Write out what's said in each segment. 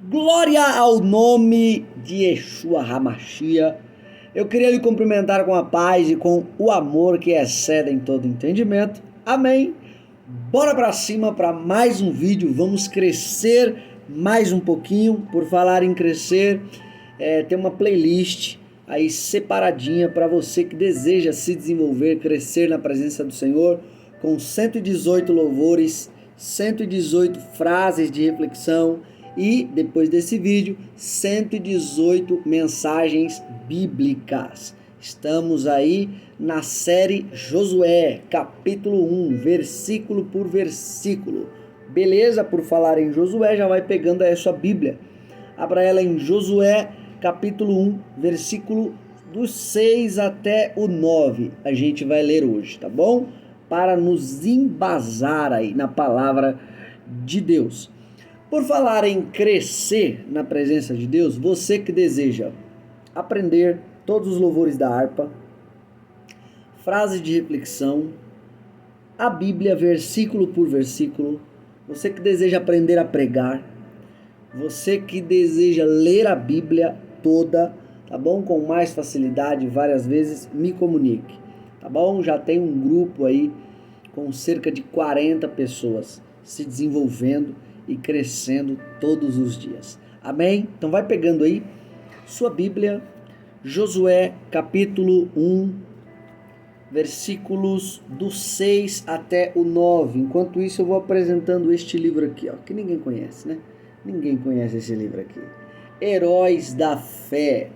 Glória ao nome de Yeshua HaMashiach. Eu queria lhe cumprimentar com a paz e com o amor que excedem todo entendimento. Amém. Bora pra cima para mais um vídeo. Vamos crescer mais um pouquinho. Por falar em crescer, tem uma playlist aí separadinha para você que deseja se desenvolver, crescer na presença do Senhor, com 118 louvores, 118 frases de reflexão e, depois desse vídeo, 118 mensagens bíblicas. Estamos aí na série Josué, capítulo 1, versículo por versículo. Beleza? Por falar em Josué, já vai pegando aí a sua Bíblia. Abra ela em Josué, capítulo 1, versículo dos 6 até o 9. A gente vai ler hoje, tá bom? Para nos embasar aí na palavra de Deus. Por falar em crescer na presença de Deus, você que deseja aprender todos os louvores da harpa, frases de reflexão, a Bíblia versículo por versículo, você que deseja aprender a pregar, você que deseja ler a Bíblia toda, tá bom? Com mais facilidade, várias vezes, me comunique, tá bom? Já tem um grupo aí com cerca de 40 pessoas se desenvolvendo e crescendo todos os dias. Amém? Então vai pegando aí sua Bíblia, Josué capítulo 1, versículos do 6 até o 9. Enquanto isso eu vou apresentando este livro aqui, ó, que ninguém conhece, né? Ninguém conhece esse livro aqui. Heróis da Fé.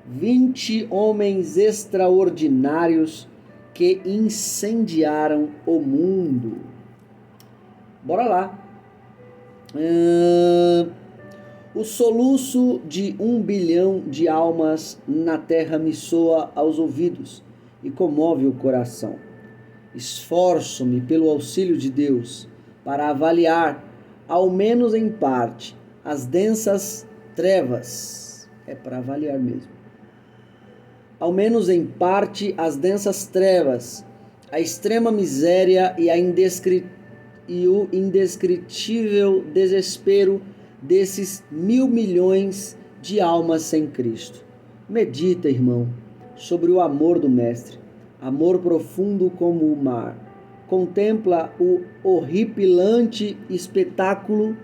20 homens extraordinários que incendiaram o mundo. Bora lá. O soluço de 1 bilhão de almas na terra me soa aos ouvidos e comove o coração. Esforço-me pelo auxílio de Deus para avaliar, ao menos em parte, as densas trevas. É para avaliar mesmo. Ao menos em parte, as densas trevas, a extrema miséria e o indescritível desespero desses 1.000 milhões de almas sem Cristo. Medita, irmão, sobre o amor do Mestre, amor profundo como o mar. Contempla o horripilante espetáculo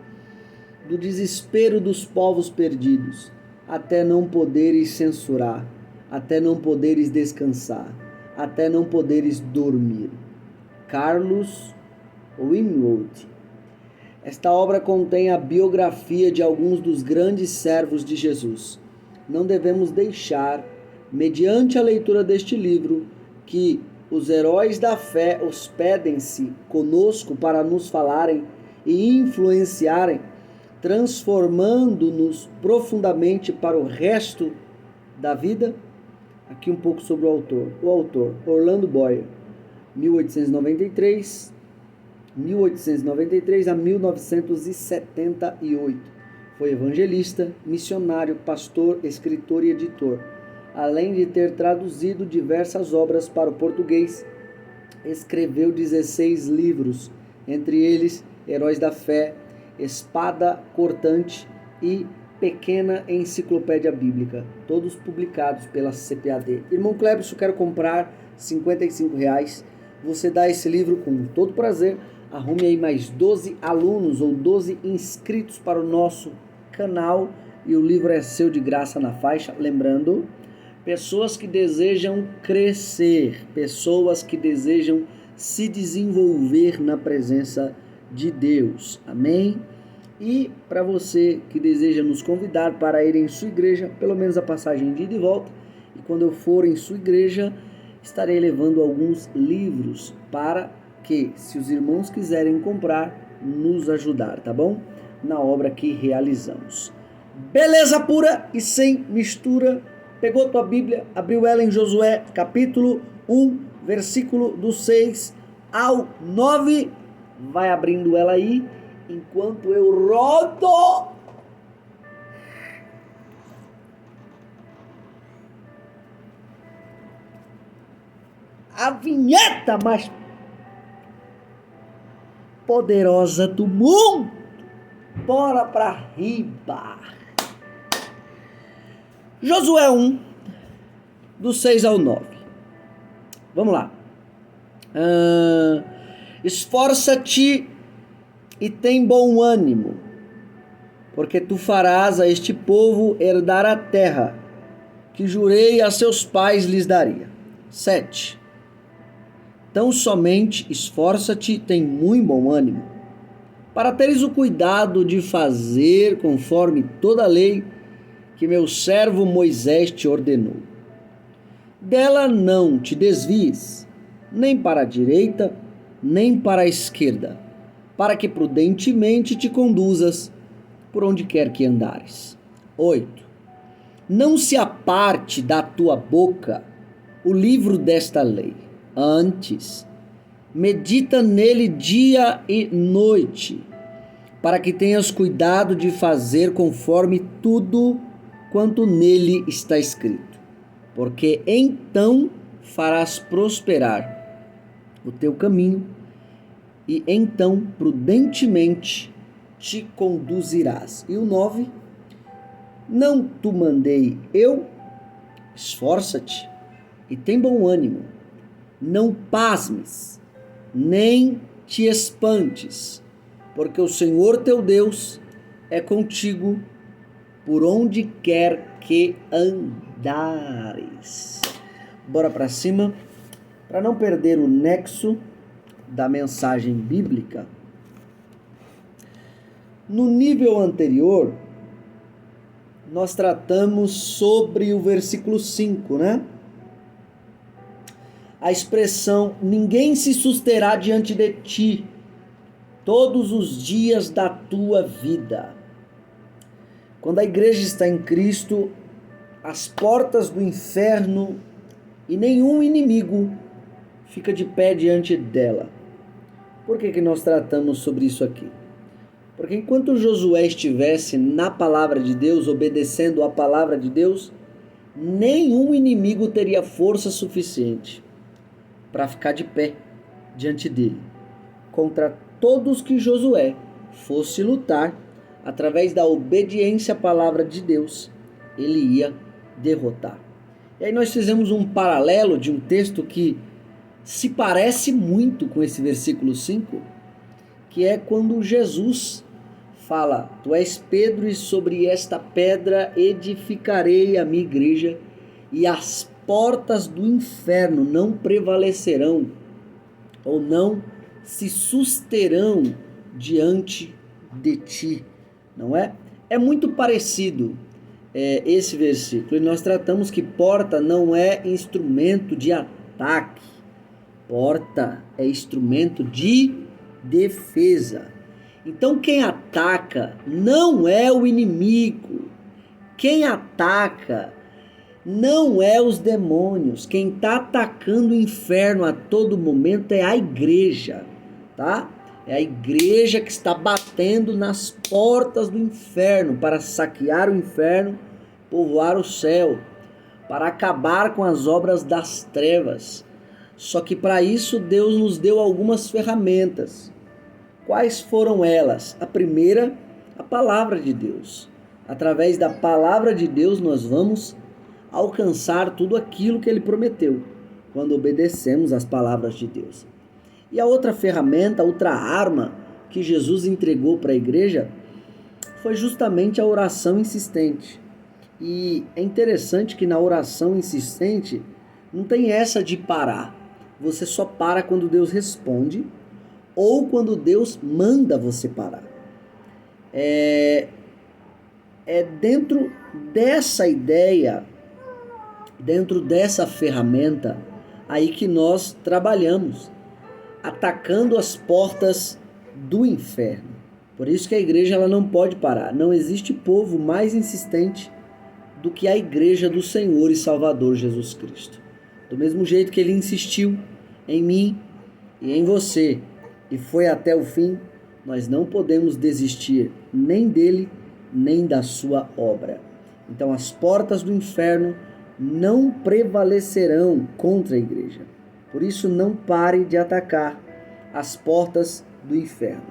do desespero dos povos perdidos, até não poderes censurar, até não poderes descansar, até não poderes dormir. Carlos Winwood. Esta obra contém a biografia de alguns dos grandes servos de Jesus. Não devemos deixar, mediante a leitura deste livro, que os heróis da fé hospedem-se conosco para nos falarem e influenciarem, transformando-nos profundamente para o resto da vida. Aqui um pouco sobre o autor. O autor, Orlando Boyer, 1893 a 1978. Foi evangelista, missionário, pastor, escritor e editor. Além de ter traduzido diversas obras para o português, escreveu 16 livros, entre eles Heróis da Fé, Espada Cortante e Pequena Enciclopédia Bíblica, todos publicados pela CPAD. Irmão Cleberson, eu quero comprar R$55. Você dá esse livro com todo prazer. Arrume aí mais 12 alunos ou 12 inscritos para o nosso canal e o livro é seu de graça na faixa. Lembrando, pessoas que desejam crescer, pessoas que desejam se desenvolver na presença de Deus. Amém? E para você que deseja nos convidar para ir em sua igreja, pelo menos a passagem de ida e volta, e quando eu for em sua igreja, estarei levando alguns livros para que, se os irmãos quiserem comprar, nos ajudar, tá bom? Na obra que realizamos. Beleza pura e sem mistura. Pegou tua Bíblia, abriu ela em Josué, capítulo 1, versículo do 6 ao 9. Vai abrindo ela aí, enquanto eu rodo a vinheta mais poderosa do mundo. Bora pra riba. Josué 1, do 6 ao 9. Vamos lá. Esforça-te e tem bom ânimo, porque tu farás a este povo herdar a terra que jurei a seus pais lhes daria. 7. Tão somente esforça-te e tem muito bom ânimo, para teres o cuidado de fazer conforme toda a lei que meu servo Moisés te ordenou. Dela não te desvies, nem para a direita, nem para a esquerda, para que prudentemente te conduzas por onde quer que andares. 8. Não se aparte da tua boca o livro desta lei. Antes, medita nele dia e noite, para que tenhas cuidado de fazer conforme tudo quanto nele está escrito. Porque então farás prosperar o teu caminho e então prudentemente te conduzirás. E o 9, não tu mandei eu? Esforça-te e tem bom ânimo. Não pasmes, nem te espantes, porque o Senhor teu Deus é contigo por onde quer que andares. Bora para cima. Para não perder o nexo da mensagem bíblica, no nível anterior, nós tratamos sobre o versículo 5, né? A expressão, ninguém se susterá diante de ti todos os dias da tua vida. Quando a igreja está em Cristo, as portas do inferno e nenhum inimigo fica de pé diante dela. Por que nós tratamos sobre isso aqui? Porque enquanto Josué estivesse na palavra de Deus, obedecendo a palavra de Deus, nenhum inimigo teria força suficiente para ficar de pé diante dele, contra todos que Josué fosse lutar. Através da obediência à palavra de Deus, ele ia derrotar. E aí nós fizemos um paralelo de um texto que se parece muito com esse versículo 5, que é quando Jesus fala, tu és Pedro e sobre esta pedra edificarei a minha igreja e as portas do inferno não prevalecerão ou não se susterão diante de ti, não é? É muito parecido esse versículo, e nós tratamos que porta não é instrumento de ataque, porta é instrumento de defesa. Então quem ataca não é o inimigo, quem ataca não é os demônios, quem está atacando o inferno a todo momento é a igreja, tá? É a igreja que está batendo nas portas do inferno para saquear o inferno, povoar o céu, para acabar com as obras das trevas. Só que para isso Deus nos deu algumas ferramentas. Quais foram elas? A primeira, a palavra de Deus. Através da palavra de Deus nós vamos alcançar tudo aquilo que ele prometeu, quando obedecemos às palavras de Deus. E a outra ferramenta, a outra arma que Jesus entregou para a igreja foi justamente a oração insistente. E é interessante que na oração insistente não tem essa de parar. Você só para quando Deus responde ou quando Deus manda você parar. É dentro dessa ideia, dentro dessa ferramenta aí que nós trabalhamos, atacando as portas do inferno. Por isso que a igreja ela não pode parar. Não existe povo mais insistente do que a igreja do Senhor e Salvador Jesus Cristo. Do mesmo jeito que ele insistiu em mim e em você e foi até o fim, nós não podemos desistir nem dele, nem da sua obra. Então as portas do inferno não prevalecerão contra a igreja. Por isso não pare de atacar as portas do inferno.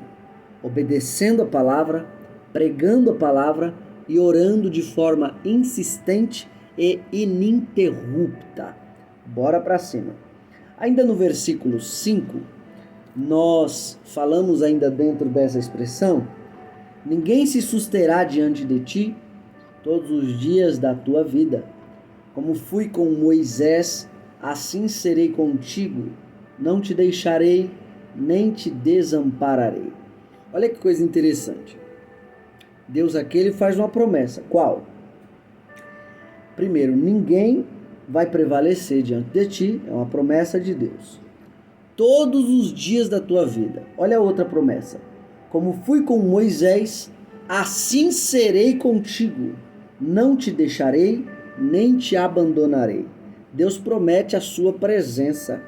Obedecendo a palavra, pregando a palavra e orando de forma insistente e ininterrupta. Bora para cima. Ainda no versículo 5, nós falamos ainda dentro dessa expressão: ninguém se susterá diante de ti todos os dias da tua vida. Como fui com Moisés, assim serei contigo. Não te deixarei, nem te desampararei. Olha que coisa interessante. Deus aqui ele faz uma promessa. Qual? Primeiro, ninguém vai prevalecer diante de ti. É uma promessa de Deus. Todos os dias da tua vida. Olha a outra promessa. Como fui com Moisés, assim serei contigo. Não te deixarei, nem te abandonarei. Deus promete a sua presença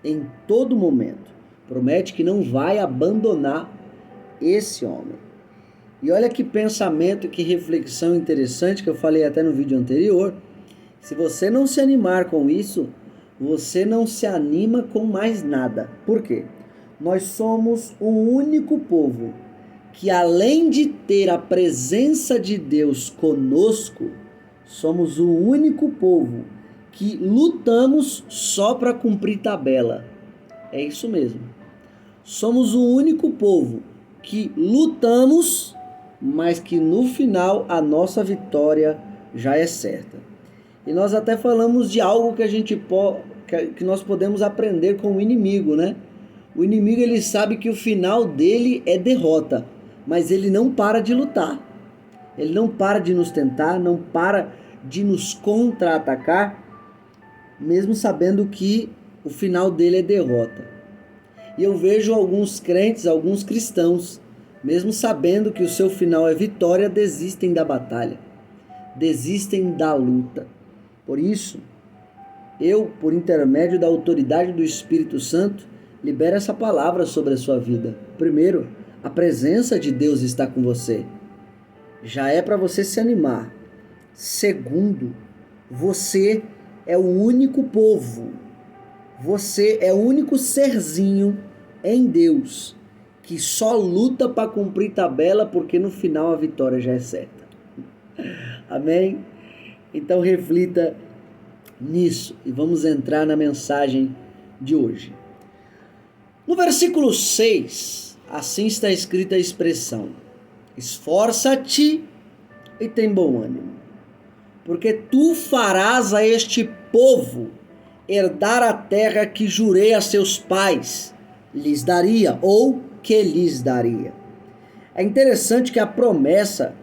em todo momento. Promete que não vai abandonar esse homem. E olha que pensamento, que reflexão interessante que eu falei até no vídeo anterior. Se você não se animar com isso, você não se anima com mais nada. Por quê? Nós somos o único povo que, além de ter a presença de Deus conosco, somos o único povo que lutamos só para cumprir tabela. É isso mesmo. Somos o único povo que lutamos, mas que no final a nossa vitória já é certa. E nós até falamos de algo que nós podemos aprender com o inimigo, né? O inimigo ele sabe que o final dele é derrota, mas ele não para de lutar. Ele não para de nos tentar, não para de nos contra-atacar, mesmo sabendo que o final dele é derrota. E eu vejo alguns crentes, alguns cristãos, mesmo sabendo que o seu final é vitória, desistem da batalha, desistem da luta. Por isso, eu, por intermédio da autoridade do Espírito Santo, libero essa palavra sobre a sua vida. Primeiro, a presença de Deus está com você. Já é para você se animar. Segundo, você é o único povo. Você é o único serzinho em Deus que só luta para cumprir tabela, porque no final a vitória já é certa. Amém? Então reflita nisso e vamos entrar na mensagem de hoje. No versículo 6, assim está escrita a expressão: esforça-te e tem bom ânimo, porque tu farás a este povo herdar a terra que jurei a seus pais, lhes daria, ou que lhes daria. É interessante que a promessa,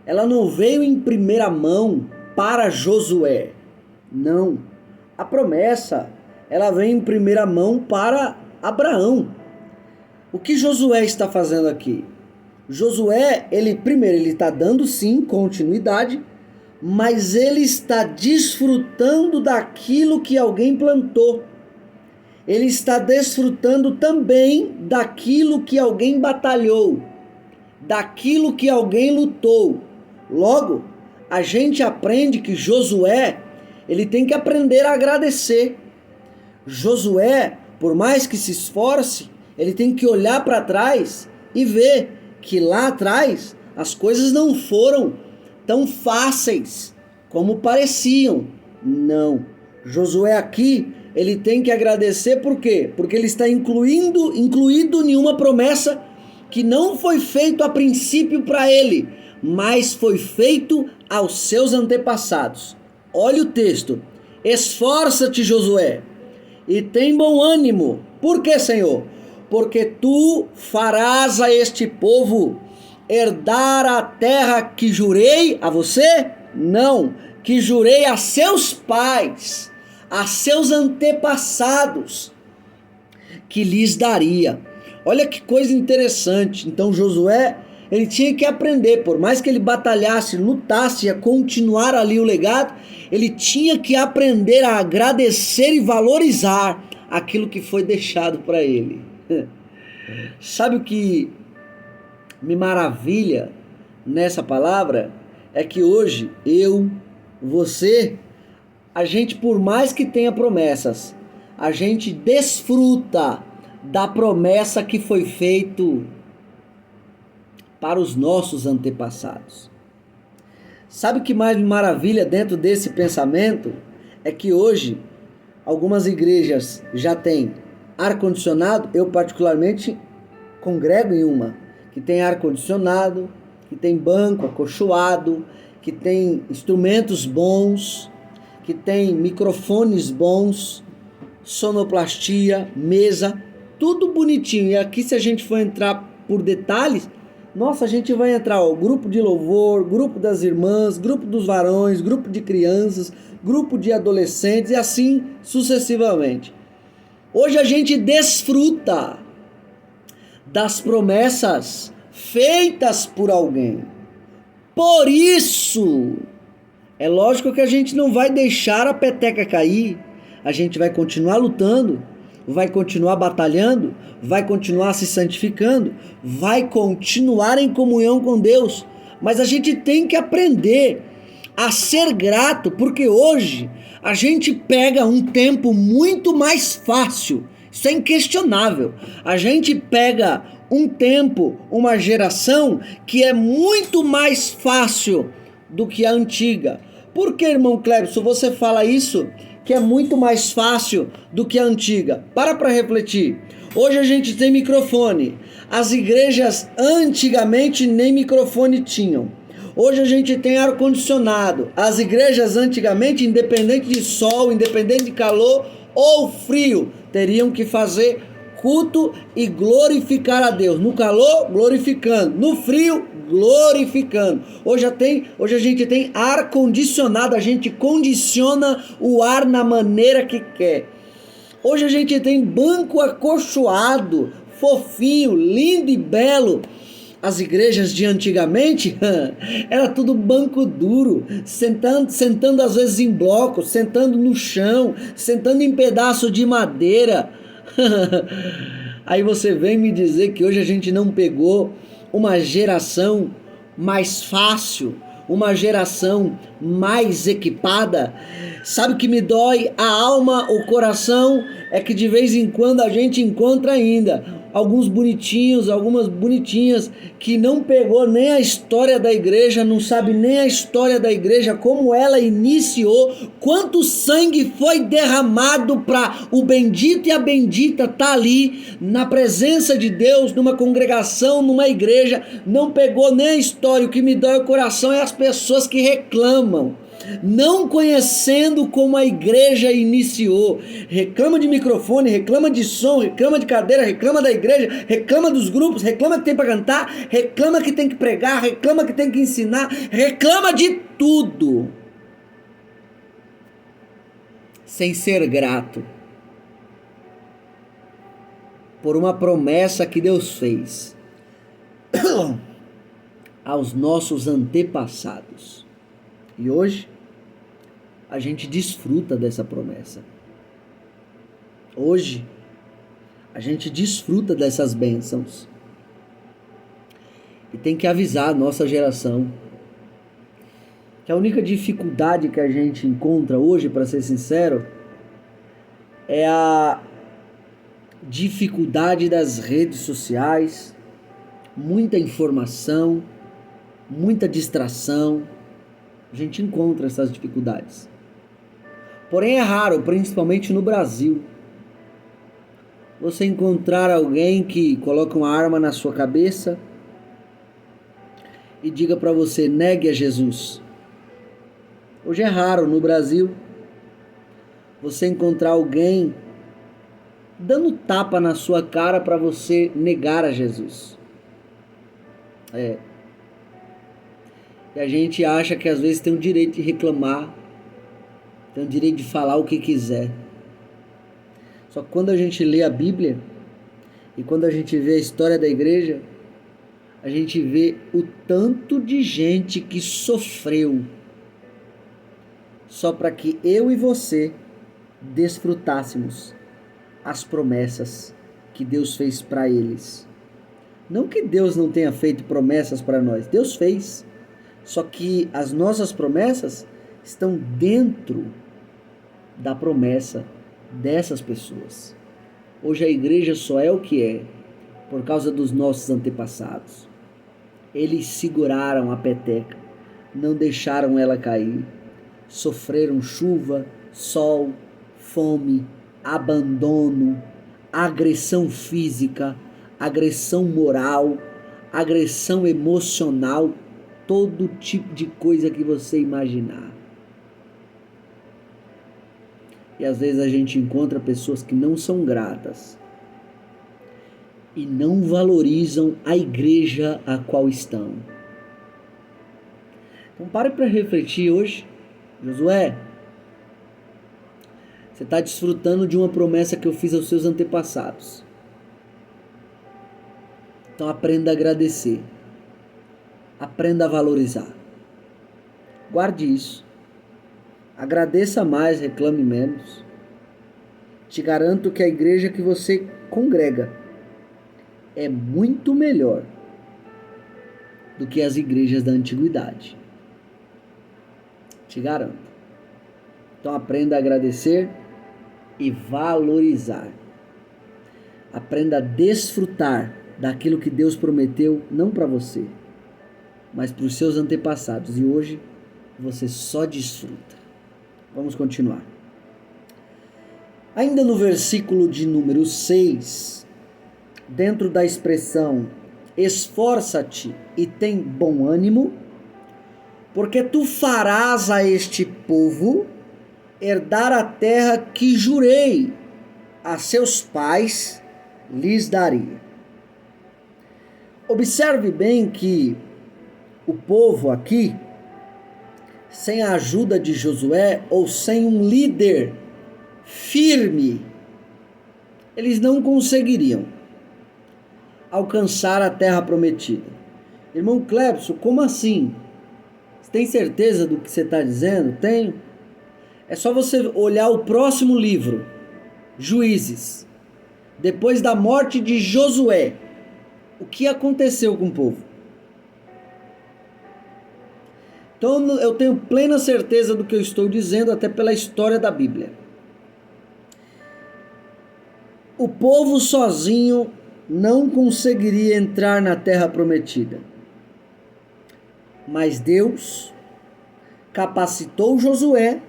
ela não veio em primeira mão para Josué. Não. A promessa, ela vem em primeira mão para Abraão. O que Josué está fazendo aqui? Josué, ele está dando sim continuidade, mas ele está desfrutando daquilo que alguém plantou. Ele está desfrutando também daquilo que alguém batalhou, daquilo que alguém lutou. Logo, a gente aprende que Josué, ele tem que aprender a agradecer. Josué, por mais que se esforce, ele tem que olhar para trás e ver que lá atrás as coisas não foram tão fáceis como pareciam. Não. Josué aqui, ele tem que agradecer por quê? Porque ele está incluído em uma promessa que não foi feito a princípio para ele, mas foi feito aos seus antepassados. Olha o texto. Esforça-te, Josué, e tem bom ânimo. Por quê, Senhor? Porque tu farás a este povo herdar a terra que jurei a você? Não, que jurei a seus pais, a seus antepassados, que lhes daria. Olha que coisa interessante. Então Josué, ele tinha que aprender, por mais que ele batalhasse, lutasse a continuar ali o legado, ele tinha que aprender a agradecer e valorizar aquilo que foi deixado para ele. Sabe o que me maravilha nessa palavra? É que hoje eu, você, a gente, por mais que tenha promessas, a gente desfruta da promessa que foi feito para os nossos antepassados. Sabe o que mais me maravilha dentro desse pensamento? É que hoje algumas igrejas já têm ar-condicionado. Eu particularmente congrego em uma que tem ar-condicionado, que tem banco acolchoado, que tem instrumentos bons, que tem microfones bons, sonoplastia, mesa, tudo bonitinho. E aqui, se a gente for entrar por detalhes, nossa, a gente vai entrar, ó, grupo de louvor, grupo das irmãs, grupo dos varões, grupo de crianças, grupo de adolescentes e assim sucessivamente. Hoje a gente desfruta das promessas feitas por alguém. Por isso, é lógico que a gente não vai deixar a peteca cair. A gente vai continuar lutando, vai continuar batalhando, vai continuar se santificando, vai continuar em comunhão com Deus. Mas a gente tem que aprender a ser grato, porque hoje a gente pega um tempo muito mais fácil. Isso é inquestionável. A gente pega um tempo, uma geração que é muito mais fácil do que a antiga. Por que, irmão Clebson, você fala isso? Que é muito mais fácil do que a antiga. Para refletir. Hoje a gente tem microfone. As igrejas antigamente nem microfone tinham. Hoje a gente tem ar-condicionado. As igrejas antigamente, independente de sol, independente de calor ou frio, teriam que fazer culto e glorificar a Deus. No calor, glorificando. No frio, glorificando. Hoje a gente tem ar condicionado. A gente condiciona o ar na maneira que quer. Hoje a gente tem banco acolchoado, fofinho, lindo e belo. As igrejas de antigamente era tudo banco duro, sentando às vezes em bloco, sentando no chão, sentando em pedaço de madeira. Aí você vem me dizer que hoje a gente não pegou uma geração mais fácil, uma geração mais equipada. Sabe o que me dói a alma, o coração? É que de vez em quando a gente encontra ainda alguns bonitinhos, algumas bonitinhas que não pegou nem a história da igreja, não sabe nem a história da igreja, como ela iniciou, quanto sangue foi derramado para o bendito e a bendita estar ali na presença de Deus, numa congregação, numa igreja, não pegou nem a história. O que me dói o coração é as pessoas que reclamam, não conhecendo como a igreja iniciou. Reclama de microfone, reclama de som, reclama de cadeira, reclama da igreja, reclama dos grupos, reclama que tem para cantar, reclama que tem que pregar, reclama que tem que ensinar, reclama de tudo, sem ser grato por uma promessa que Deus fez aos nossos antepassados. E hoje a gente desfruta dessa promessa. Hoje a gente desfruta dessas bênçãos. E tem que avisar a nossa geração que a única dificuldade que a gente encontra hoje, para ser sincero, é a dificuldade das redes sociais, muita informação, muita distração. A gente encontra essas dificuldades. Porém é raro, principalmente no Brasil, você encontrar alguém que coloca uma arma na sua cabeça e diga para você: negue a Jesus. Hoje é raro no Brasil você encontrar alguém dando tapa na sua cara para você negar a Jesus. E a gente acha que às vezes tem o direito de reclamar, tem o direito de falar o que quiser. Só que quando a gente lê a Bíblia e quando a gente vê a história da igreja, a gente vê o tanto de gente que sofreu só para que eu e você desfrutássemos as promessas que Deus fez para eles. Não que Deus não tenha feito promessas para nós, Deus fez. Só que as nossas promessas estão dentro da promessa dessas pessoas. Hoje a igreja só é o que é por causa dos nossos antepassados. Eles seguraram a peteca, não deixaram ela cair, sofreram chuva, sol, fome, abandono, agressão física, agressão moral, agressão emocional, todo tipo de coisa que você imaginar. E às vezes a gente encontra pessoas que não são gratas e não valorizam a igreja a qual estão. Então pare para refletir hoje. Josué, você está desfrutando de uma promessa que eu fiz aos seus antepassados. Então aprenda a agradecer. Aprenda a valorizar. Guarde isso. Agradeça mais, reclame menos. Te garanto que a igreja que você congrega é muito melhor do que as igrejas da antiguidade. Te garanto. Então aprenda a agradecer e valorizar. Aprenda a desfrutar daquilo que Deus prometeu, não para você, mas para os seus antepassados. E hoje você só desfruta. Vamos continuar. Ainda no versículo de número 6, dentro da expressão esforça-te e tem bom ânimo, porque tu farás a este povo herdar a terra que jurei a seus pais lhes daria. Observe bem que o povo aqui, sem a ajuda de Josué ou sem um líder firme, eles não conseguiriam alcançar a terra prometida. Irmão Clepso, como assim? Você tem certeza do que você está dizendo? Tenho. É só você olhar o próximo livro, Juízes. Depois da morte de Josué, o que aconteceu com o povo? Então eu tenho plena certeza do que eu estou dizendo, até pela história da Bíblia. O povo sozinho não conseguiria entrar na terra prometida. Mas Deus capacitou Josué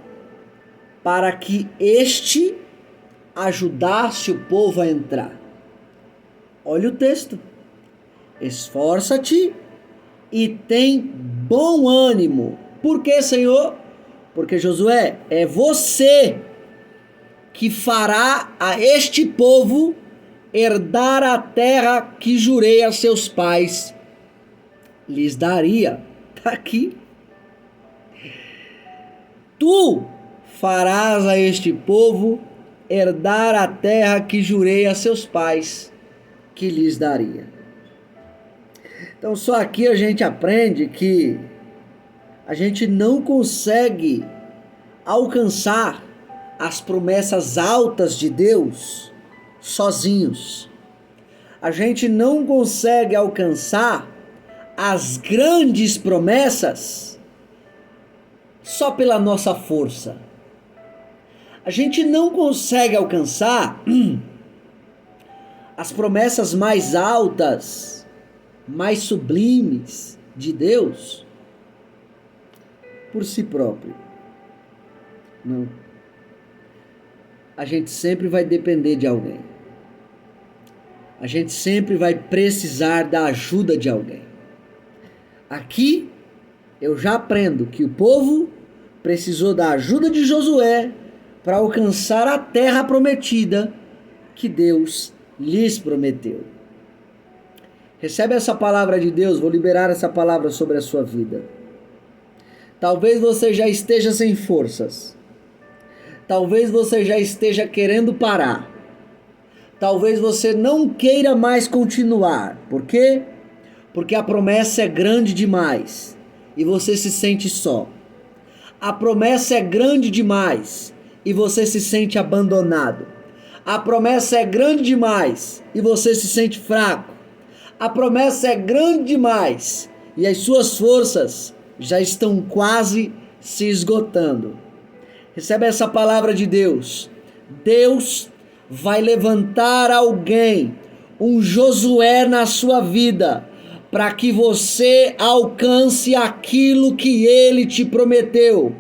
para que este ajudasse o povo a entrar. Olha o texto. Esforça-te e tem bom ânimo. Por que, Senhor? Porque, Josué, é você que fará a este povo herdar a terra que jurei a seus pais lhes daria. Está aqui. Tu farás a este povo herdar a terra que jurei a seus pais que lhes daria. Então só aqui a gente aprende que a gente não consegue alcançar as promessas altas de Deus sozinhos. A gente não consegue alcançar as grandes promessas só pela nossa força. A gente não consegue alcançar as promessas mais altas, mais sublimes de Deus por si próprio. Não. A gente sempre vai depender de alguém. A gente sempre vai precisar da ajuda de alguém. Aqui eu já aprendo que o povo precisou da ajuda de Josué para alcançar a terra prometida que Deus lhes prometeu. Recebe essa palavra de Deus, vou liberar essa palavra sobre a sua vida. Talvez você já esteja sem forças. Talvez você já esteja querendo parar. Talvez você não queira mais continuar. Por quê? Porque a promessa é grande demais e você se sente só. A promessa é grande demais e você se sente abandonado. A promessa é grande demais e você se sente fraco. A promessa é grande demais e as suas forças já estão quase se esgotando. Recebe essa palavra de Deus. Deus vai levantar alguém, um Josué na sua vida, para que você alcance aquilo que Ele te prometeu.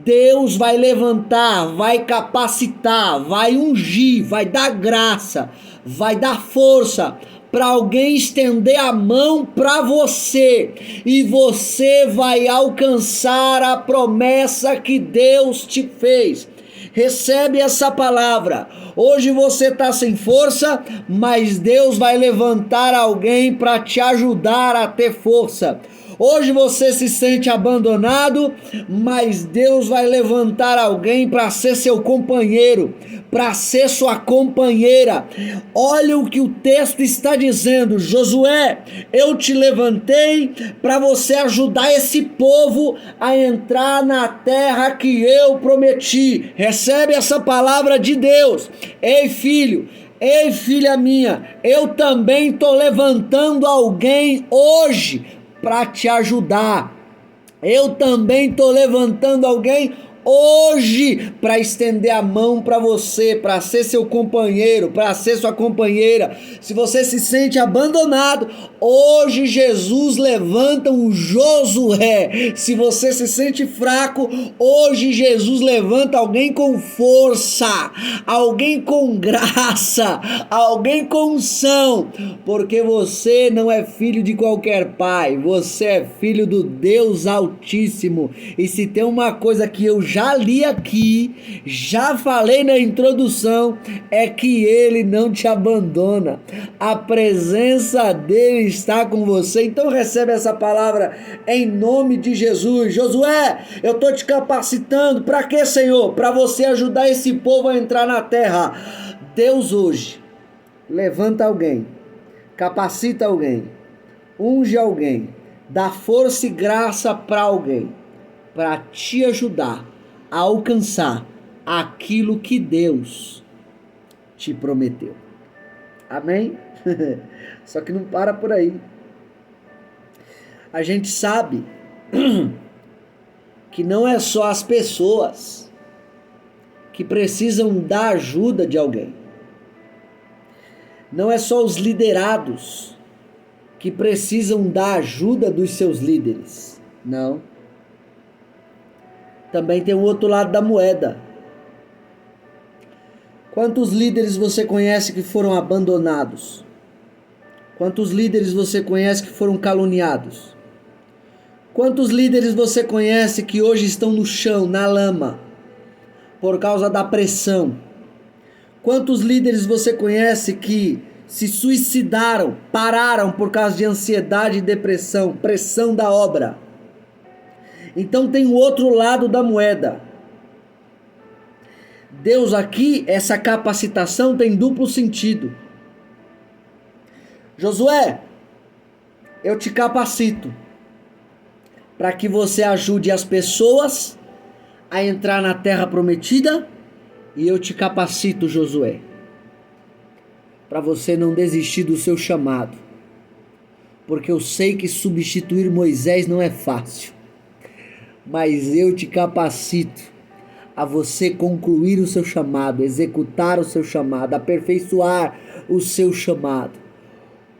Deus vai levantar, vai capacitar, vai ungir, vai dar graça, vai dar força para alguém estender a mão para você, e você vai alcançar a promessa que Deus te fez. Recebe essa palavra. Hoje você está sem força, mas Deus vai levantar alguém para te ajudar a ter força. Hoje você se sente abandonado, mas Deus vai levantar alguém para ser seu companheiro, para ser sua companheira. Olha o que o texto está dizendo: Josué, eu te levantei para você ajudar esse povo a entrar na terra que eu prometi. Recebe essa palavra de Deus. Ei, filho, ei, filha minha, eu também estou levantando alguém hoje para te ajudar. Eu também estou levantando alguém hoje para estender a mão para você, para ser seu companheiro, para ser sua companheira. Se você se sente abandonado, hoje Jesus levanta um Josué. Se você se sente fraco, hoje Jesus levanta alguém com força, alguém com graça, alguém com unção, porque você não é filho de qualquer pai, você é filho do Deus Altíssimo. E se tem uma coisa que eu já li aqui, já falei na introdução, é que Ele não te abandona. A presença dele está com você. Então recebe essa palavra em nome de Jesus. Josué, eu estou te capacitando. Para quê, Senhor? Para você ajudar esse povo a entrar na terra. Deus hoje levanta alguém, capacita alguém, unge alguém, dá força e graça para alguém, para te ajudar a alcançar aquilo que Deus te prometeu. Amém? Só que não para por aí. A gente sabe que não é só as pessoas que precisam da ajuda de alguém. Não é só os liderados que precisam da ajuda dos seus líderes. Não. Também tem o outro lado da moeda. Quantos líderes você conhece que foram abandonados? Quantos líderes você conhece que foram caluniados? Quantos líderes você conhece que hoje estão no chão, na lama, por causa da pressão? Quantos líderes você conhece que se suicidaram, pararam por causa de ansiedade e depressão, pressão da obra? Então tem o outro lado da moeda. Deus aqui, essa capacitação tem duplo sentido. Josué, eu te capacito para que você ajude as pessoas a entrar na terra prometida, e eu te capacito, Josué, para você não desistir do seu chamado, porque eu sei que substituir Moisés não é fácil. Mas eu te capacito a você concluir o seu chamado, executar o seu chamado, aperfeiçoar o seu chamado.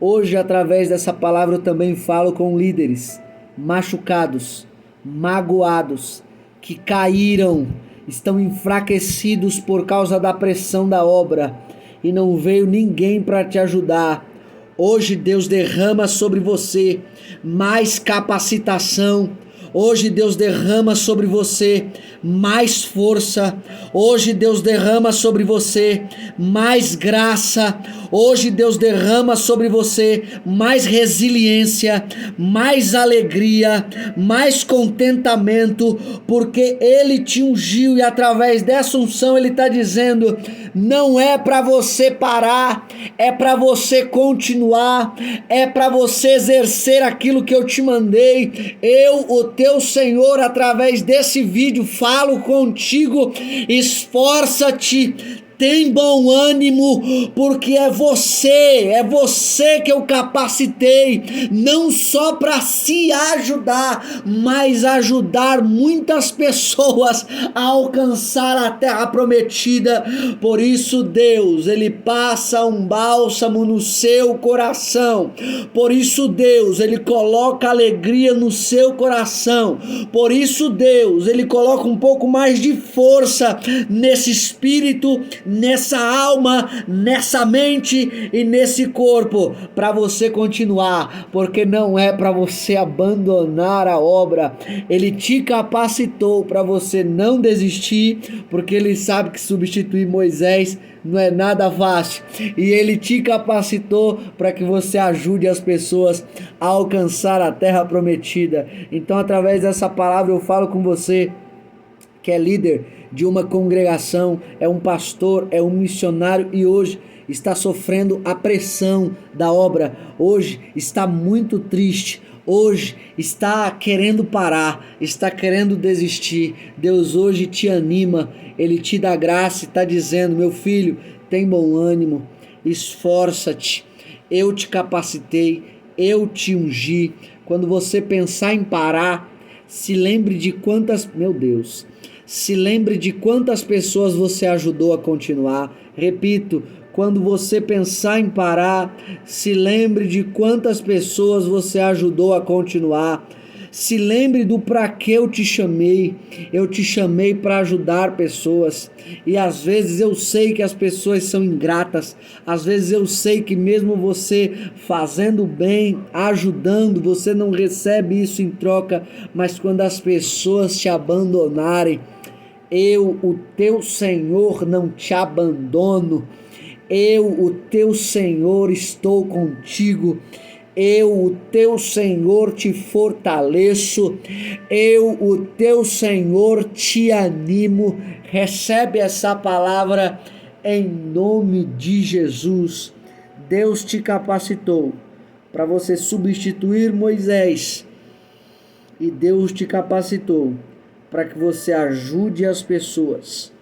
Hoje, através dessa palavra, eu também falo com líderes machucados, magoados, que caíram, estão enfraquecidos por causa da pressão da obra e não veio ninguém para te ajudar. Hoje Deus derrama sobre você mais capacitação. Hoje Deus derrama sobre você mais força. Hoje Deus derrama sobre você mais graça. Hoje Deus derrama sobre você mais resiliência, mais alegria, mais contentamento, porque Ele te ungiu, e através dessa unção Ele está dizendo: não é para você parar, é para você continuar, é para você exercer aquilo que eu te mandei. Eu, o teu Senhor, através desse vídeo, falo contigo: esforça-te, Tem bom ânimo, porque é você que eu capacitei, não só para se ajudar, mas ajudar muitas pessoas a alcançar a terra prometida. Por isso Deus, ele passa um bálsamo no seu coração. Por isso Deus, ele coloca alegria no seu coração. Por isso Deus, ele coloca um pouco mais de força nesse espírito, nessa alma, nessa mente e nesse corpo, para você continuar, porque não é para você abandonar a obra. Ele te capacitou para você não desistir, porque ele sabe que substituir Moisés não é nada fácil, e ele te capacitou para que você ajude as pessoas a alcançar a terra prometida. Então, através dessa palavra eu falo com você que é líder de uma congregação, é um pastor, é um missionário e hoje está sofrendo a pressão da obra, hoje está muito triste, hoje está querendo parar, está querendo desistir. Deus hoje te anima, ele te dá graça e está dizendo: meu filho, tem bom ânimo, esforça-te, eu te capacitei, eu te ungi. Quando você pensar em parar, se lembre de quantas pessoas você ajudou a continuar. Repito, quando você pensar em parar, se lembre de quantas pessoas você ajudou a continuar. Se lembre do para que eu te chamei. Eu te chamei para ajudar pessoas. E às vezes eu sei que as pessoas são ingratas. Às vezes eu sei que mesmo você fazendo bem, ajudando, você não recebe isso em troca. Mas quando as pessoas te abandonarem, eu, o teu Senhor, não te abandono. Eu, o teu Senhor, estou contigo. Eu, o teu Senhor, te fortaleço. Eu, o teu Senhor, te animo. Recebe essa palavra em nome de Jesus. Deus te capacitou para você substituir Moisés. E Deus te capacitou para que você ajude as pessoas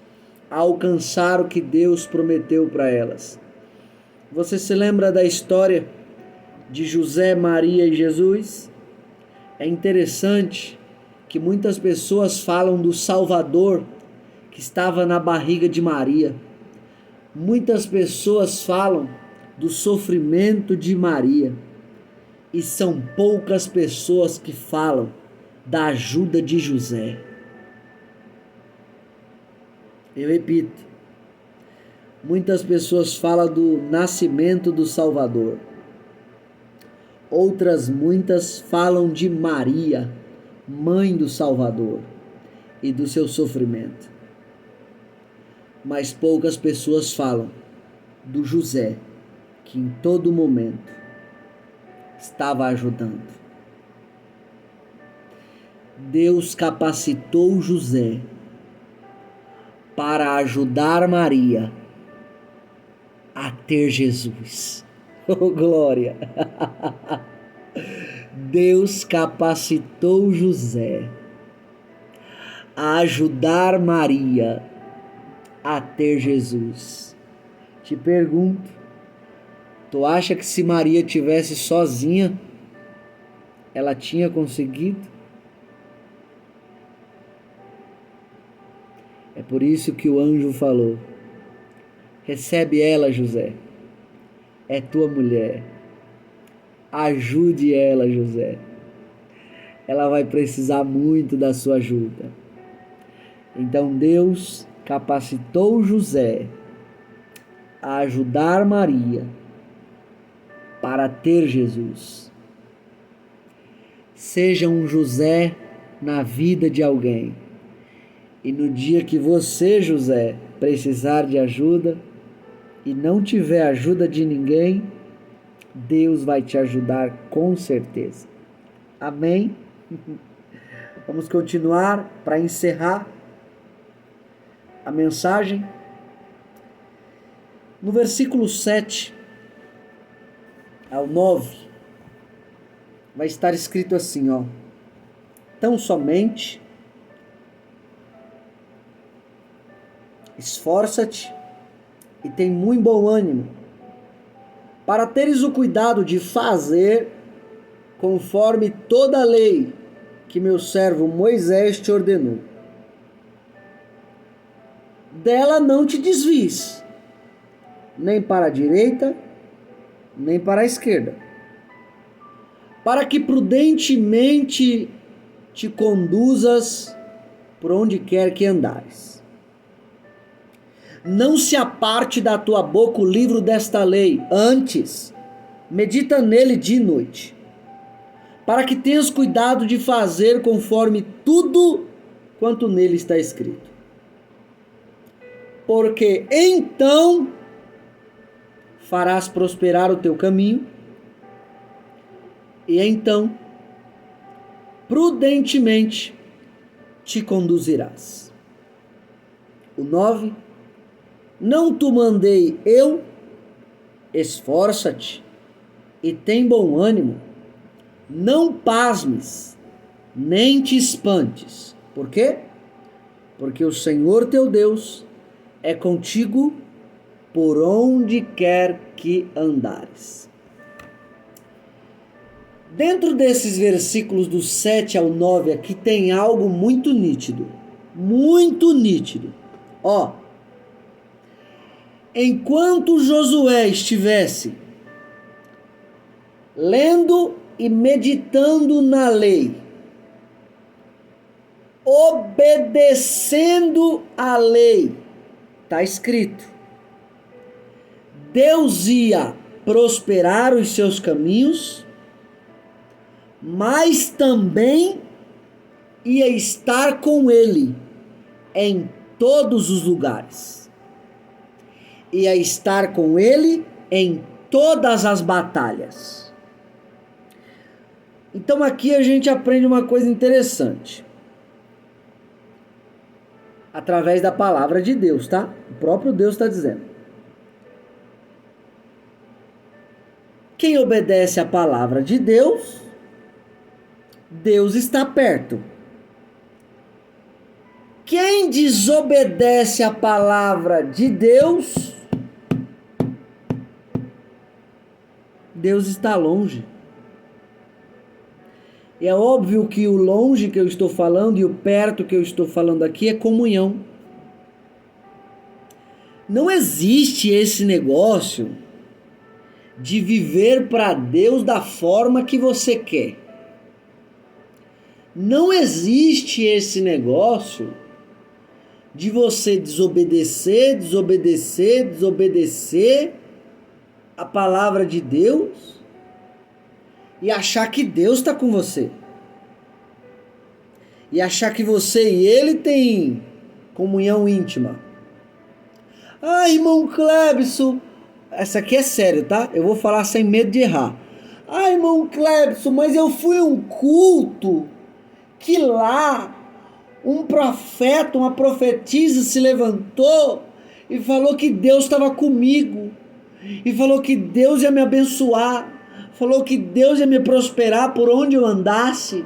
a alcançar o que Deus prometeu para elas. Você se lembra da história de José, Maria e Jesus? É interessante que muitas pessoas falam do Salvador que estava na barriga de Maria. Muitas pessoas falam do sofrimento de Maria. E são poucas pessoas que falam da ajuda de José. Eu repito, muitas pessoas falam do nascimento do Salvador. Outras muitas falam de Maria, mãe do Salvador, e do seu sofrimento. Mas poucas pessoas falam do José, que em todo momento estava ajudando. Deus capacitou José para ajudar Maria a ter Jesus. Oh, glória! Deus capacitou José a ajudar Maria a ter Jesus. Te pergunto, tu acha que se Maria tivesse sozinha, ela tinha conseguido? É por isso que o anjo falou: recebe ela, José, é tua mulher, ajude ela, José, ela vai precisar muito da sua ajuda. Então Deus capacitou José a ajudar Maria para ter Jesus. Seja um José na vida de alguém. E no dia que você, José, precisar de ajuda e não tiver ajuda de ninguém, Deus vai te ajudar com certeza. Amém? Vamos continuar para encerrar a mensagem. No versículo 7 ao 9, vai estar escrito assim, ó: tão somente esforça-te e tem muito bom ânimo, para teres o cuidado de fazer conforme toda a lei que meu servo Moisés te ordenou. Dela não te desvies, nem para a direita, nem para a esquerda, para que prudentemente te conduzas por onde quer que andares. Não se aparte da tua boca o livro desta lei, antes, medita nele dia e noite, para que tenhas cuidado de fazer conforme tudo quanto nele está escrito. Porque então farás prosperar o teu caminho, e então prudentemente te conduzirás. O 9. Não te mandei eu? Esforça-te e tem bom ânimo. Não pasmes, nem te espantes. Por quê? Porque o Senhor teu Deus é contigo por onde quer que andares. Dentro desses versículos do 7 ao 9 aqui tem algo muito nítido. Muito nítido. Enquanto Josué estivesse lendo e meditando na lei, obedecendo a lei, está escrito, Deus ia prosperar os seus caminhos, mas também ia estar com ele em todos os lugares. Ia estar com ele em todas as batalhas. Então aqui a gente aprende uma coisa interessante. Através da palavra de Deus, tá? O próprio Deus está dizendo. Quem obedece à palavra de Deus, Deus está perto. Quem desobedece à palavra de Deus, Deus está longe. É óbvio que o longe que eu estou falando e o perto que eu estou falando aqui é comunhão. Não existe esse negócio de viver para Deus da forma que você quer. Não existe esse negócio de você desobedecer a palavra de Deus e achar que Deus está com você. E achar que você e ele têm comunhão íntima. Irmão Clebson, essa aqui é sério, tá? Eu vou falar sem medo de errar. Irmão Clebson, mas eu fui a um culto que lá um profeta, uma profetisa se levantou e falou que Deus estava comigo. E falou que Deus ia me abençoar. Falou que Deus ia me prosperar por onde eu andasse.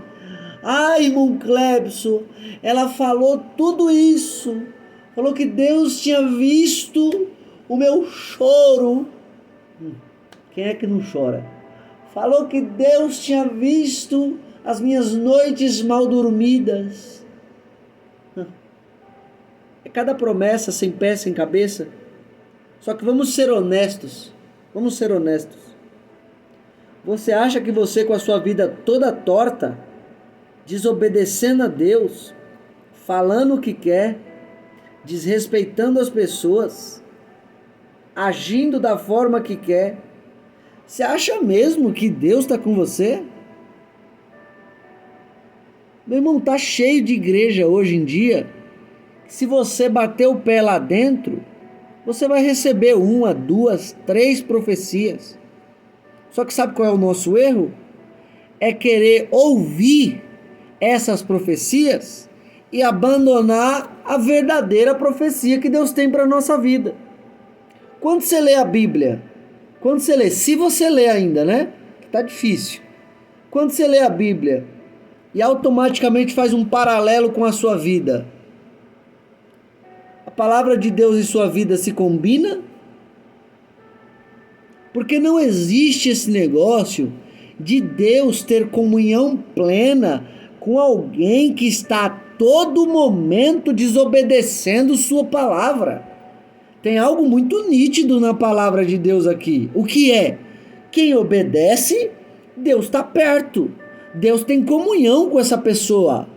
Irmão Clebson, ela falou tudo isso. Falou que Deus tinha visto o meu choro. Quem é que não chora? Falou que Deus tinha visto as minhas noites mal dormidas. É cada promessa sem pé, sem cabeça. Só que vamos ser honestos. Você acha que você, com a sua vida toda torta, desobedecendo a Deus, falando o que quer, desrespeitando as pessoas, agindo da forma que quer, você acha mesmo que Deus está com você? Meu irmão, tá cheio de igreja hoje em dia. Se você bater o pé lá dentro, você vai receber 1, 2, 3 profecias. Só que sabe qual é o nosso erro? É querer ouvir essas profecias e abandonar a verdadeira profecia que Deus tem para a nossa vida. Quando você lê a Bíblia, se você lê ainda, né? Que tá difícil. Quando você lê a Bíblia e automaticamente faz um paralelo com a sua vida, a palavra de Deus e sua vida se combina Porque não existe esse negócio de Deus ter comunhão plena com alguém que está a todo momento desobedecendo sua palavra. Tem algo muito nítido na palavra de Deus aqui. O que é? Quem obedece, Deus está perto. Deus tem comunhão com essa pessoa.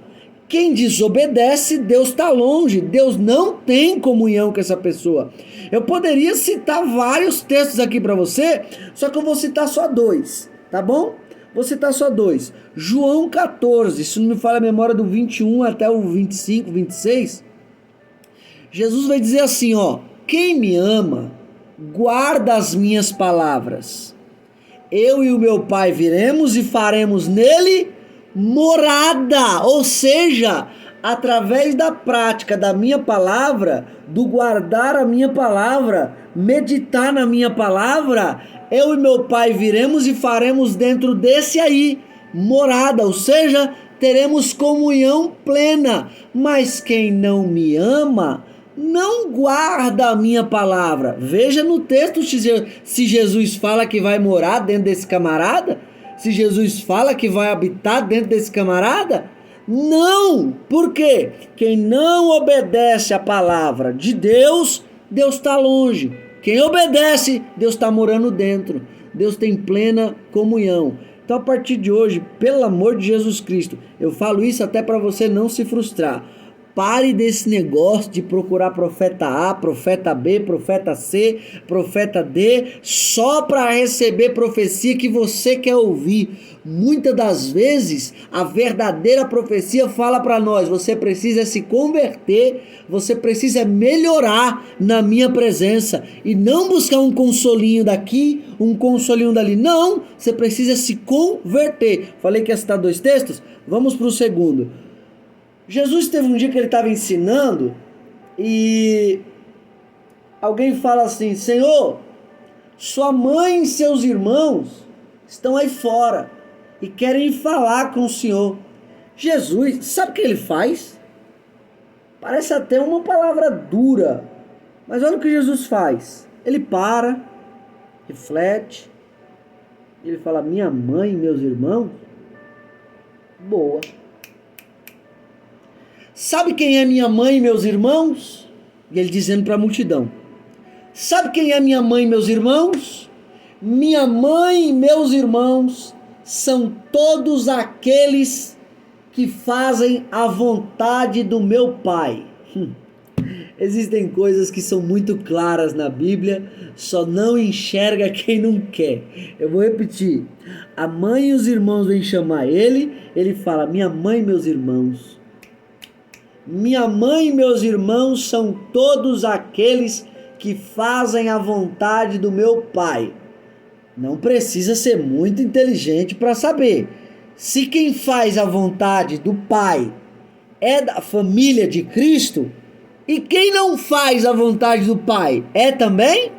Quem desobedece, Deus está longe. Deus não tem comunhão com essa pessoa. Eu poderia citar vários textos aqui para você, só que eu vou citar só 2, tá bom? Vou citar só 2. João 14, se não me falha a memória, do 21 até o 25, 26. Jesus vai dizer assim, ó: quem me ama, guarda as minhas palavras. Eu e o meu Pai viremos e faremos nele morada. Ou seja, através da prática da minha palavra, do guardar a minha palavra, meditar na minha palavra, eu e meu Pai viremos e faremos dentro desse aí morada. Ou seja, teremos comunhão plena. Mas quem não me ama, não guarda a minha palavra. Veja no texto se Jesus fala que vai morar dentro desse camarada. Se Jesus fala que vai habitar dentro desse camarada. Não! Por quê? Quem não obedece a palavra de Deus, Deus está longe. Quem obedece, Deus está morando dentro. Deus tem plena comunhão. Então, a partir de hoje, pelo amor de Jesus Cristo, eu falo isso até para você não se frustrar. Pare desse negócio de procurar profeta A, profeta B, profeta C, profeta D, só para receber profecia que você quer ouvir. Muitas das vezes, a verdadeira profecia fala para nós: você precisa se converter, você precisa melhorar na minha presença, e não buscar um consolinho daqui, um consolinho dali. Não, você precisa se converter. Falei que ia citar 2 textos? Vamos para o segundo. Jesus teve um dia que ele estava ensinando e alguém fala assim: Senhor, sua mãe e seus irmãos estão aí fora e querem falar com o Senhor. Jesus, sabe o que ele faz? Parece até uma palavra dura, mas olha o que Jesus faz. Ele para, reflete, ele fala: minha mãe e meus irmãos? Boa. Sabe quem é minha mãe e meus irmãos? E ele dizendo para a multidão: sabe quem é minha mãe e meus irmãos? Minha mãe e meus irmãos são todos aqueles que fazem a vontade do meu Pai. Existem coisas que são muito claras na Bíblia, só não enxerga quem não quer. Eu vou repetir. A mãe e os irmãos vêm chamar ele, ele fala: minha mãe e meus irmãos. Minha mãe e meus irmãos são todos aqueles que fazem a vontade do meu Pai. Não precisa ser muito inteligente para saber. Se quem faz a vontade do Pai é da família de Cristo, e quem não faz a vontade do Pai é também?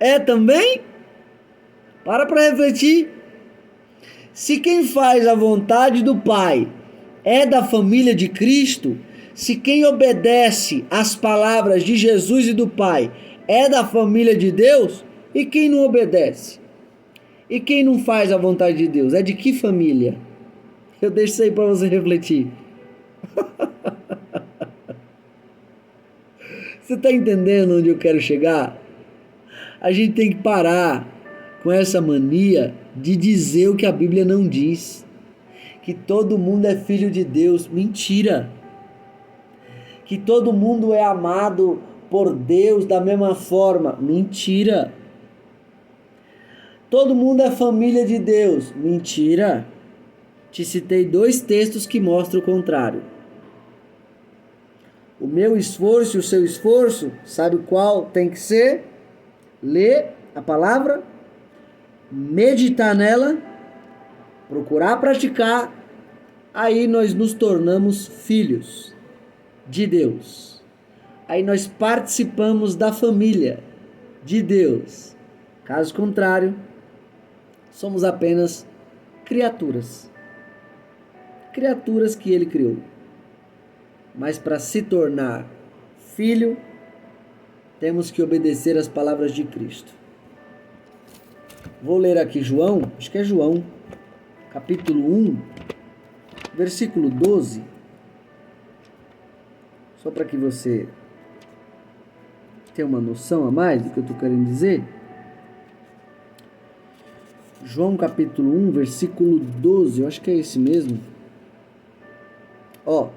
É também? Para refletir. Se quem faz a vontade do Pai é da família de Cristo, se quem obedece às palavras de Jesus e do Pai é da família de Deus, e quem não obedece? E quem não faz a vontade de Deus? É de que família? Eu deixo isso aí para você refletir. Você está entendendo onde eu quero chegar? A gente tem que parar com essa mania de dizer o que a Bíblia não diz. Que todo mundo é filho de Deus. Mentira. Que todo mundo é amado por Deus da mesma forma. Mentira. Todo mundo é família de Deus. Mentira. Te citei 2 textos que mostram o contrário. O meu esforço e o seu esforço, sabe qual tem que ser? Ler a palavra, meditar nela, procurar praticar, aí nós nos tornamos filhos de Deus. Aí nós participamos da família de Deus. Caso contrário, somos apenas criaturas. Criaturas que Ele criou. Mas para se tornar filho, temos que obedecer às palavras de Cristo. Vou ler aqui João, acho que é João, capítulo 1, versículo 12. Só para que você tenha uma noção a mais do que eu estou querendo dizer. João capítulo 1, versículo 12, eu acho que é esse mesmo. Ó,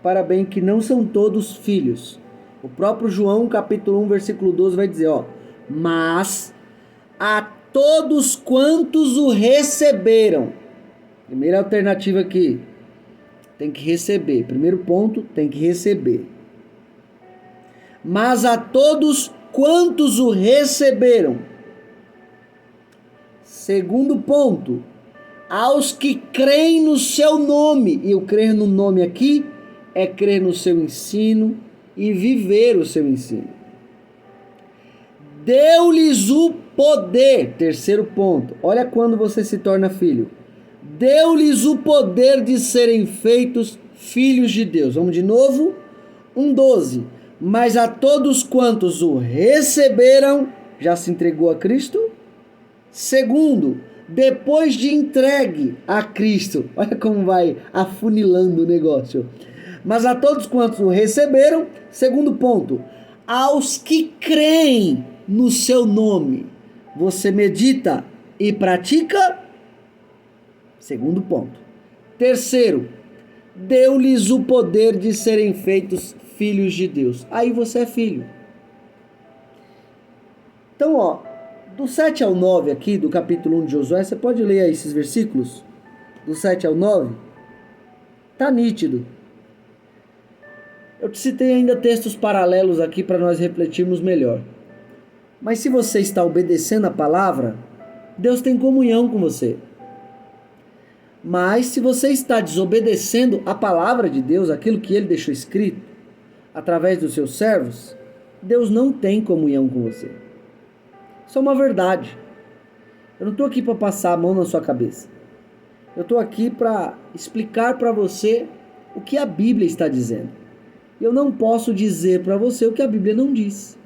para bem que não são todos filhos. O próprio João capítulo 1, versículo 12 vai dizer, ó, mas a todos quantos o receberam. Primeira alternativa aqui, tem que receber. Primeiro ponto, tem que receber. Mas a todos quantos o receberam. Segundo ponto, aos que creem no seu nome. E o crer no nome aqui é crer no seu ensino e viver o seu ensino. Deu-lhes o poder. Terceiro ponto, olha quando você se torna filho. Deu-lhes o poder de serem feitos filhos de Deus. Vamos de novo? 1:12. Mas a todos quantos o receberam, já se entregou a Cristo? Segundo, depois de entregue a Cristo, olha como vai afunilando o negócio. Mas a todos quantos o receberam, segundo ponto, aos que creem no seu nome, você medita e pratica? Segundo ponto. Terceiro, deu-lhes o poder de serem feitos filhos de Deus. Aí você é filho. Então, ó, do 7 ao 9 aqui, do capítulo 1 de Josué, você pode ler aí esses versículos? Do 7 ao 9? Tá nítido. Eu te citei ainda textos paralelos aqui para nós refletirmos melhor. Mas se você está obedecendo a palavra, Deus tem comunhão com você. Mas se você está desobedecendo a palavra de Deus, aquilo que Ele deixou escrito, através dos seus servos, Deus não tem comunhão com você. Isso é uma verdade. Eu não estou aqui para passar a mão na sua cabeça. Eu estou aqui para explicar para você o que a Bíblia está dizendo. Eu não posso dizer para você o que a Bíblia não diz.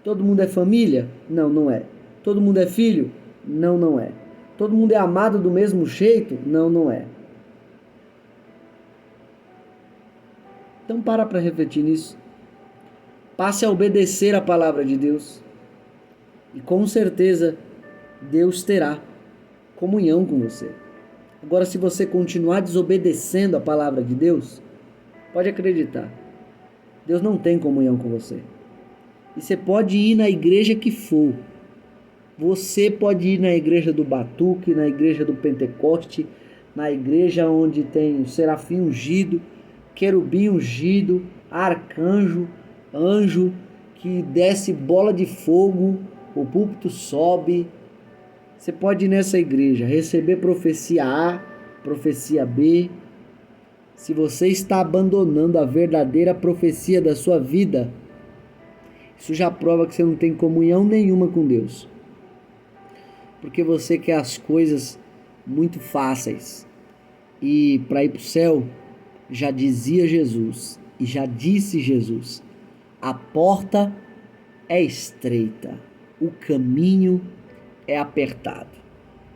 Todo mundo é família? Não, não é. Todo mundo é filho? Não, não é. Todo mundo é amado do mesmo jeito? Não, não é. Então para refletir nisso. Passe a obedecer a palavra de Deus. E com certeza Deus terá comunhão com você. Agora, se você continuar desobedecendo a palavra de Deus, pode acreditar, Deus não tem comunhão com você. E você pode ir na igreja que for. Você pode ir na igreja do Batuque, na igreja do Pentecoste, na igreja onde tem o serafim ungido, querubim ungido, arcanjo, anjo, que desce bola de fogo, o púlpito sobe. Você pode ir nessa igreja, receber profecia A, profecia B. Se você está abandonando a verdadeira profecia da sua vida, isso já prova que você não tem comunhão nenhuma com Deus. Porque você quer as coisas muito fáceis. E para ir para o céu, já dizia Jesus, e já disse Jesus, a porta é estreita, o caminho é apertado.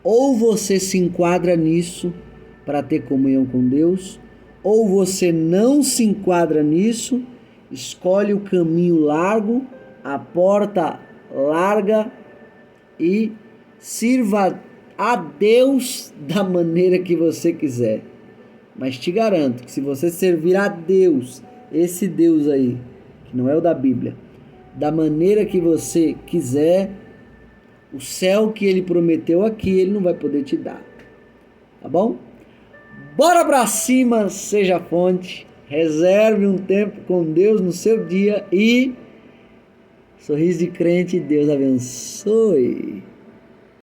Ou você se enquadra nisso para ter comunhão com Deus, ou você não se enquadra nisso, escolhe o caminho largo, a porta larga e sirva a Deus da maneira que você quiser. Mas te garanto que se você servir a Deus, esse Deus aí, que não é o da Bíblia, da maneira que você quiser, o céu que Ele prometeu aqui, Ele não vai poder te dar. Tá bom? Bora pra cima, seja fonte, reserve um tempo com Deus no seu dia e sorriso de crente, Deus abençoe.